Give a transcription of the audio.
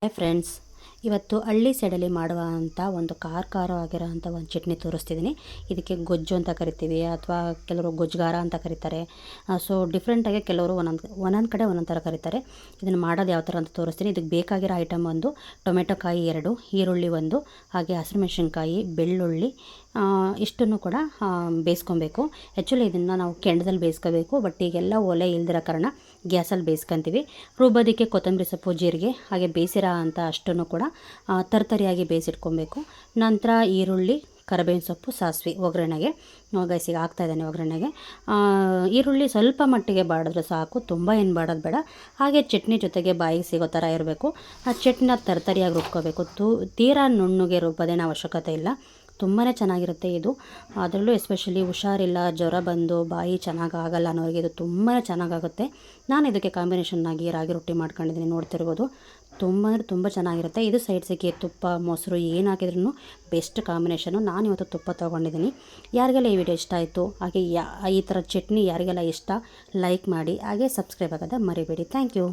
Hi friends, ಇವತ್ತು ಹಳ್ಳಿ ಸೈಡಲ್ಲಿ ಮಾಡುವಂಥ ಒಂದು ಖಾರವಾಗಿರೋಂಥ ಒಂದು ಚಟ್ನಿ ತೋರಿಸ್ತಿದ್ದೀನಿ. ಇದಕ್ಕೆ ಗೊಜ್ಜು ಅಂತ ಕರಿತೀವಿ, ಅಥವಾ ಕೆಲವರು ಗೊಜ್ಜುಗಾರ ಅಂತ ಕರೀತಾರೆ. ಸೊ ಡಿಫ್ರೆಂಟಾಗಿ ಕೆಲವರು ಒಂದೊಂದು ಕಡೆ ಒಂದೊಂದು ಥರ ಕರೀತಾರೆ. ಇದನ್ನು ಮಾಡೋದು ಯಾವ ಥರ ಅಂತ ತೋರಿಸ್ತೀನಿ. ಇದಕ್ಕೆ ಬೇಕಾಗಿರೋ ಐಟಮ್ ಒಂದು ಟೊಮೆಟೊ ಕಾಯಿ 2, ಈರುಳ್ಳಿ 1, ಹಾಗೆ ಹಸಿಮೆಣಸಿನ್ಕಾಯಿ, ಬೆಳ್ಳುಳ್ಳಿ ಇಷ್ಟನ್ನು ಕೂಡ ಬೇಯಿಸ್ಕೊಬೇಕು. ಆ್ಯಕ್ಚುಲಿ ಇದನ್ನು ನಾವು ಕೆಂಡದಲ್ಲಿ ಬೇಯಿಸ್ಕೋಬೇಕು, ಬಟ್ ಈಗೆಲ್ಲ ಒಲೆ ಇಲ್ದಿರೋ ಕಾರಣ ಗ್ಯಾಸಲ್ಲಿ ಬೇಯಿಸ್ಕೊತೀವಿ. ರುಬ್ಬೋದಕ್ಕೆ ಕೊತ್ತಂಬರಿ ಸೊಪ್ಪು, ಜೀರಿಗೆ, ಹಾಗೆ ಬೇಯಿಸಿರೋ ಅಂಥ ಅಷ್ಟನ್ನು ಕೂಡ ತರ್ತರಿಯಾಗಿ ಬೇಯಿಸಿಟ್ಕೊಬೇಕು. ನಂತರ ಈರುಳ್ಳಿ, ಕರಿಬೇವಿನ ಸೊಪ್ಪು, ಸಾಸಿವೆ ಒಗ್ಗರಣೆಗೆ ಗೈಸಿಗೆ ಹಾಕ್ತಾಯಿದ್ದಾನೆ. ಒಗ್ಗರಣೆಗೆ ಈರುಳ್ಳಿ ಸ್ವಲ್ಪ ಮಟ್ಟಿಗೆ ಬಾಡಿದ್ರೆ ಸಾಕು, ತುಂಬ ಏನು ಬಾಡೋದು ಬೇಡ. ಹಾಗೆ ಚಟ್ನಿ ಜೊತೆಗೆ ಬಾಯಿಗೆ ಸಿಗೋ ಥರ ಇರಬೇಕು. ಆ ಚಟ್ನಿನ ತರ್ತರಿಯಾಗಿ ರುಬ್ಕೋಬೇಕು. ತೀರಾ ನುಣ್ಣಗೆ ರುಬ್ಬೋದೇನು ಅವಶ್ಯಕತೆ ಇಲ್ಲ. ತುಂಬಾ ಚೆನ್ನಾಗಿರುತ್ತೆ ಇದು. ಅದರಲ್ಲೂ ಎಸ್ಪೆಷಲಿ ಹುಷಾರಿಲ್ಲ, ಜ್ವರ ಬಂದು ಬಾಯಿ ಚೆನ್ನಾಗಾಗಲ್ಲ ಅನ್ನೋರಿಗೆ ಇದು ತುಂಬಾ ಚೆನ್ನಾಗಾಗುತ್ತೆ. ನಾನು ಇದಕ್ಕೆ ಕಾಂಬಿನೇಷನ್ನಾಗಿ ರಾಗಿ ರೊಟ್ಟಿ ಮಾಡ್ಕೊಂಡಿದ್ದೀನಿ, ನೋಡ್ತಿರ್ಬೋದು. ತುಂಬ ಅಂದರೆ ತುಂಬ ಚೆನ್ನಾಗಿರುತ್ತೆ ಇದು. ಸೈಡ್ಸಿಗೆ ತುಪ್ಪ, ಮೊಸರು ಏನು ಹಾಕಿದ್ರೂ ಬೆಸ್ಟ್ ಕಾಂಬಿನೇಷನು. ನಾನು ಇವತ್ತು ತುಪ್ಪ ತೊಗೊಂಡಿದ್ದೀನಿ. ಯಾರಿಗೆಲ್ಲ ಈ ವಿಡಿಯೋ ಇಷ್ಟ ಆಯಿತು, ಹಾಗೆ ಈ ಥರ ಚಟ್ನಿ ಯಾರಿಗೆಲ್ಲ ಇಷ್ಟ, ಲೈಕ್ ಮಾಡಿ, ಹಾಗೆ ಸಬ್ಸ್ಕ್ರೈಬ್ ಆಗೋದು ಮರಿಬೇಡಿ. Thank you.